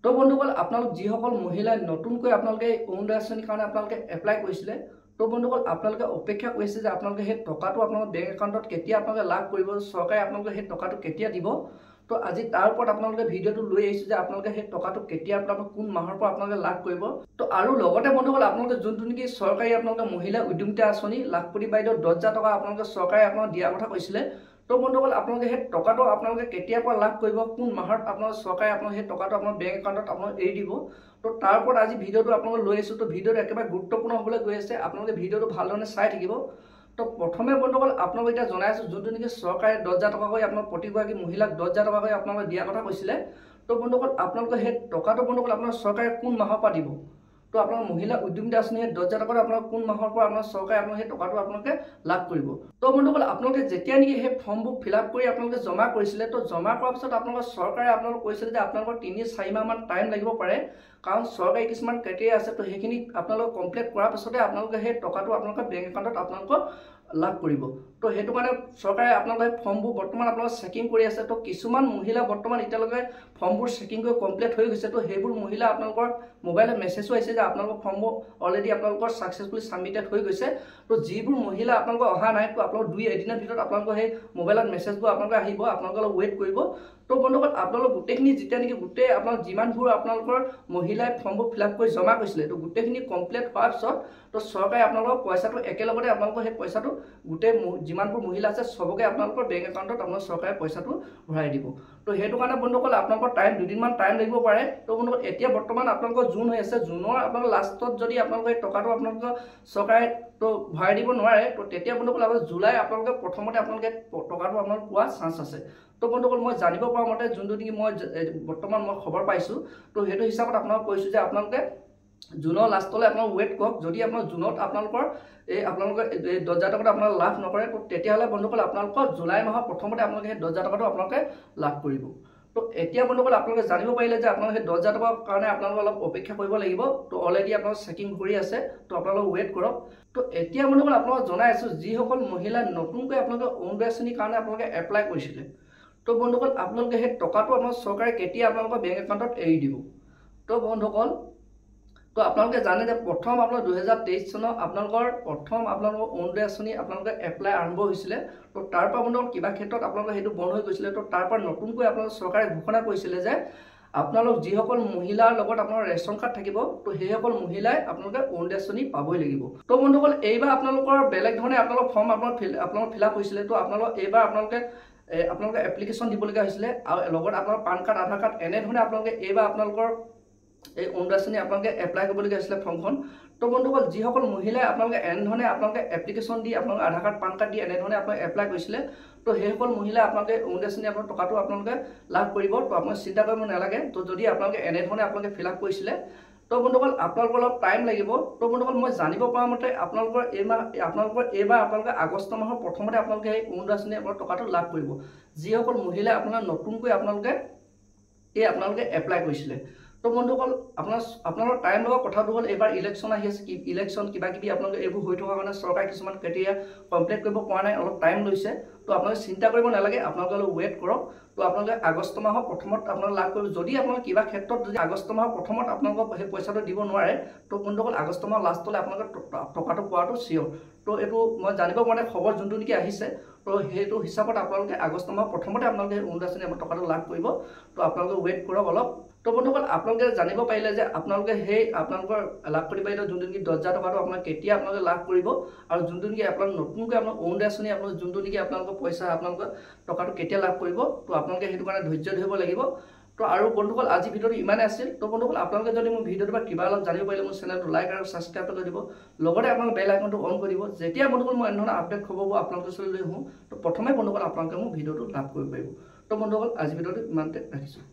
তো বন্ধুসকল আপোনালোক যিসকল মহিলাই নতুনকৈ আপোনালোকে অৰুণোদয় আঁচনিৰ কাৰণে আপোনালোকে এপ্লাই কৰিছিলে তো বন্ধুসকল আপোনালোকে অপেক্ষা কৰিছে যে আপোনালোকে সেই টকাটো আপোনালোকৰ বেংক একাউণ্টত কেতিয়া আপোনালোকে লাভ কৰিব চৰকাৰে আপোনালোকে সেই টকাটো কেতিয়া দিব তো আজি তাৰ ওপৰত আপোনালোকে ভিডিঅ'টো লৈ আহিছো যে আপোনালোকে সেই টকাটো কেতিয়া আপোনালোকে কোন মাহৰ পৰা আপোনালোকে লাভ কৰিব তো আৰু লগতে বন্ধুসকল আপোনালোকে যোনটো নেকি চৰকাৰী আপোনালোকে মহিলা উদ্যমিতা আঁচনি লাখপতি বাইদেউ 10,000 টকা আপোনালোকে চৰকাৰে আপোনালোকে দিয়াৰ কথা কৈছিলে তো বন্ধুসকল আপোনালোকে সেই টকাটো আপোনালোকে কেতিয়াৰ পৰা লাভ কৰিব কোন মাহত আপোনালোকৰ চৰকাৰে আপোনালোকে সেই টকাটো আপোনাৰ বেংক একাউণ্টত আপোনালোকে এৰি দিব তো তাৰ ওপৰত আজি ভিডিঅ'টো আপোনালোকে লৈ আহিছো তো ভিডিঅ'টো একেবাৰে গুৰুত্বপূৰ্ণ হ'বলৈ গৈ আছে আপোনালোকে ভিডিঅ'টো ভালদৰে চাই থাকিব তো প্ৰথমে বন্ধুসকল আপোনালোকে এতিয়া জনাই আছো যোনটো নেকি চৰকাৰে 10,000 টকাকৈ আপোনালোক প্ৰতিগৰাকী মহিলাক 10,000 টকাকৈ আপোনালোকে দিয়াৰ কথা কৈছিলে তো বন্ধুসকল আপোনালোকে সেই টকাটো বন্ধুসকল আপোনাৰ চৰকাৰে কোন মাহৰ পৰা দিব তো আপোনাৰ মহিলা উদ্যমিতা আঁচনি 10,000 টকা আপোনাক কোন মাহৰ পৰা আপোনাৰ চৰকাৰে আপোনাক সেই টকাটো আপোনালোকে লাভ কৰিব তো বন্ধুসকল আপোনালোকে যেতিয়া নেকি সেই ফৰ্মবোৰ ফিলআপ কৰি আপোনালোকে জমা কৰিছিলে তো জমা কৰাৰ পিছত আপোনালোকৰ চৰকাৰে আপোনালোকক কৈছিলে যে আপোনালোকৰ 3-4 মাহ মান টাইম লাগিব পাৰে কাৰণ চৰকাৰী কিছুমান ক্ৰাইটেৰিয়া আছে তো সেইখিনি আপোনালোকে কমপ্লিট কৰাৰ পিছতে আপোনালোকে সেই টকাটো আপোনালোকৰ বেংক একাউণ্টত আপোনালোকক লাভ কৰিব তো হেতু কাৰণে চৰকাৰে আপোনালোকে ফৰ্মবোৰ বৰ্তমান আপোনালোকে চেকিং কৰি আছে তো কিছুমান মহিলা বৰ্তমান এতিয়ালৈকে ফৰ্মবোৰ চেকিং কৰি কমপ্লিট হৈ গৈছে তো সেইবোৰ মহিলা আপোনালোকৰ মোবাইলত মেছেজো আহিছে যে আপোনালোকৰ ফৰ্মবোৰ অলৰেডি আপোনালোকৰ সাকসেসফুলি সাবমিটেড হৈ গৈছে তো যিবোৰ মহিলা আপোনালোকৰ অহা নাই তো আপোনালোক 2 এদিনৰ ভিতৰত আপোনালোকৰ সেই মোবাইলত মেছেজবোৰ আপোনালোকে আহিব আপোনালোকে ওয়েট কৰিব তো বন্ধুসকল আপোনালোক গোটেইখিনি যেতিয়া নেকি গোটেই আপোনালোক যিমানবোৰ আপোনালোকৰ মহিলাই ফৰ্মবোৰ ফিলআপ কৰি জমা কৰিছিলে তো গোটেইখিনি কমপ্লিট হোৱাৰ পিছত তো চৰকাৰে আপোনালোকৰ পইচাটো একেলগতে আপোনালোকৰ সেই পইচাটো গোটেই যিমানবোৰ মহিলা আছে সবকে আপোনালোকৰ বেংক একাউণ্টত আপোনালোকৰ চৰকাৰে পইচাটো ভৰাই দিব তো হেতু কাৰণে বন্ধুসকল আপোনালোকৰ টাইম দুদিনমান টাইম লাগিব পাৰে তো বন্ধুসকল এতিয়া বৰ্তমান আপোনালোকৰ জুন হৈ আছে জুনৰ আপোনালোকৰ লাষ্টত যদি আপোনালোকৰ এই টকাটো আপোনালোকৰ চৰকাৰে তো ভৰাই দিব নোৱাৰে তো তেতিয়া বন্ধুসকল আপোনাৰ জুলাই আপোনালোকে প্ৰথমতে আপোনালোকে টকাটো আপোনালোক পোৱা চান্স আছে তো বন্ধুসকল মই জানিব পৰা মতে যোনটো নেকি মই বৰ্তমান মই খবৰ পাইছো তো হেতু হিচাপত আপোনাক কৈছো যে আপোনালোকে জুনৰ লাষ্টলৈ আপোনালোক ওয়েট কৰক যদি আপোনাৰ জুনত আপোনালোকৰ এই আপোনালোকে 10,000 টকাটো আপোনালোকে লাভ নকৰে তো তেতিয়াহ'লে বন্ধুসকল আপোনালোকৰ জুলাই মাহৰ প্ৰথমতে আপোনালোকে সেই 10,000 টকাটো আপোনালোকে লাভ কৰিব তো এতিয়া বন্ধুসকল আপোনালোকে জানিব পাৰিলে যে আপোনালোকে 10,000 টকাৰ কাৰণে আপোনালোকে অলপ অপেক্ষা কৰিব লাগিব তো অলৰেডি আপোনালোক চেকিং কৰি আছে তো আপোনালোক ওয়েট কৰক তো এতিয়া বন্ধুসকল আপোনালোক জনাই আছো যিসকল মহিলা নতুনকৈ আপোনালোকে অৰুণোদয় আঁচনিৰ কাৰণে আপোনালোকে এপ্লাই কৰিছিলে তো বন্ধুসকল আপোনালোকে সেই টকাটো আপোনাৰ চৰকাৰে কেতিয়া আপোনালোকৰ বেংক একাউণ্টত এৰি দিব তো বন্ধুসকল তো আপোনালোকে জানে যে প্ৰথম আপোনাৰ 2023 চনৰ আপোনালোকৰ প্ৰথম আপোনালোকৰ অৰুণোদয় আঁচনি আপোনালোকে এপ্লাই আৰম্ভ হৈছিলে তো তাৰ পৰা বন্ধুসকল কিবা ক্ষেত্ৰত আপোনালোকে হেতু বন্ধ হৈ গৈছিলে তো তাৰ পৰা নতুনকৈ আপোনালোকৰ চৰকাৰে ঘোষণা কৰিছিলে যে আপোনালোক যিসকল মহিলাৰ লগত আপোনাৰ ৰেচন কাৰ্ড থাকিব তো সেইসকল মহিলাই আপোনালোকে অৰুণোদয় আঁচনি পাবই লাগিব তো বন্ধুসকল এইবাৰ আপোনালোকৰ বেলেগ ধৰণে আপোনালোকৰ ফৰ্ম আপোনালোক ফিলআপ হৈছিলে তো আপোনালোক এইবাৰ আপোনালোকে এপ্লিকেশ্যন দিবলগীয়া হৈছিলে আৰু লগত আপোনাৰ পান কাৰ্ড আধাৰ কাৰ্ড এনেধৰণে আপোনালোকে এইবাৰ আপোনালোকৰ এই অৰুণোদয় আঁচনি আপোনালোকে এপ্লাই কৰিবলগীয়া হৈছিলে ফৰ্মখন তো বন্ধুসকল যিসকল মহিলাই আপোনালোকে এনেধৰণে আপোনালোকে এপ্লিকেশ্যন দি আপোনালোকে আধাৰ কাৰ্ড পান কাৰ্ড দি এনেধৰণে আপোনালোকে এপ্লাই কৰিছিলে তো সেইসকল মহিলাই আপোনালোকে অৰুণোদয় আঁচনি আপোনাৰ টকাটো আপোনালোকে লাভ কৰিব তো আপোনালোকে চিন্তা কৰিব নালাগে তো যদি আপোনালোকে এনেধৰণে আপোনালোকে ফিলআপ কৰিছিলে তো বন্ধুসকল আপোনালোকৰ অলপ টাইম লাগিব তো বন্ধুসকল মই জানিব পৰা মতে আপোনালোকৰ এইবাৰ আপোনালোকে আগষ্ট মাহৰ প্ৰথমতে আপোনালোকে এই অৰুণোদয় আঁচনি আপোনালোকৰ টকাটো লাভ কৰিব যিসকল মহিলাই আপোনাৰ নতুনকৈ আপোনালোকে এপ্লাই কৰিছিলে তো বন্ধুসকল আপোনালোকৰ টাইম লগা কথাটো হ'ল এইবাৰ ইলেকশ্যন আহি আছে ইলেকশ্যন কিবা কিবি আপোনালোকে এইবোৰ হৈ থকাৰ কাৰণে চৰকাৰে কিছুমান ক্ৰাইটেৰিয়া কমপ্লিট কৰিব পৰা নাই অলপ টাইম লৈছে তো আপোনালোকে চিন্তা কৰিব নালাগে আপোনালোকে অলপ ওয়েট কৰক তো আপোনালোকে আগষ্ট মাহৰ প্ৰথমত আপোনালোকে লাভ কৰিব যদি আপোনালোকে কিবা ক্ষেত্ৰত যদি আগষ্ট মাহৰ প্ৰথমত আপোনালোকক সেই পইচাটো দিব নোৱাৰে তো বন্ধুসকল আগষ্ট মাহৰ লাষ্টলৈ আপোনালোকে টকাটো পোৱাটো চিয়'ৰ তো এইটো মই জানিব পৰা নাই খবৰ যোনটো নেকি আহিছে তো সেইটো হিচাপত আপোনালোকে আগষ্ট মাহৰ প্ৰথমতে আপোনালোকে অৰুণোদয় আঁচনি টকাটো লাভ কৰিব তো আপোনালোকে ওয়েট কৰক অলপ তো বন্ধুসকল আপোনালোকে জানিব পাৰিলে যে আপোনালোকে সেই আপোনালোকৰ লাভপতি বাইদেউ যোনটো নেকি 10,000 টকাটো আপোনালোকে কেতিয়া আপোনালোকে লাভ কৰিব আৰু যোনটো নেকি আপোনালোক নতুনকৈ আপোনাৰ অৰুণোদয় আঁচনি আপোনালোক যোনটো নেকি আপোনালোকৰ পইচা আপোনালোকে টকাটো কেতিয়া লাভ কৰিব তো আপোনালোকে সেইটো কাৰণে ধৈৰ্য ধৰিব লাগিব তো আৰু বন্ধুসকল আজি ভিডিঅ'টো ইমানে আছিল তো বন্ধুসকল আপোনালোকে যদি মোৰ ভিডিঅ'টোৰ পৰা কিবা অলপ জানিব পাৰিলে মোৰ চেনেলটো লাইক আৰু সাবস্ক্ৰাইব কৰি দিব লগতে আপোনালোকে বেল আইকনটো অন কৰি দিব যেতিয়া বন্ধুসকল মই এনেধৰণৰ আপডেট খবৰবোৰ আপোনালোকৰ ওচৰলৈ লৈ আহোঁ তো প্ৰথমে বন্ধুসকল আপোনালোকে মোৰ ভিডিঅ'টো লাভ কৰিব পাৰিব তো বন্ধুসকল আজি ভিডিঅ'টো ইমানতে ৰাখিছোঁ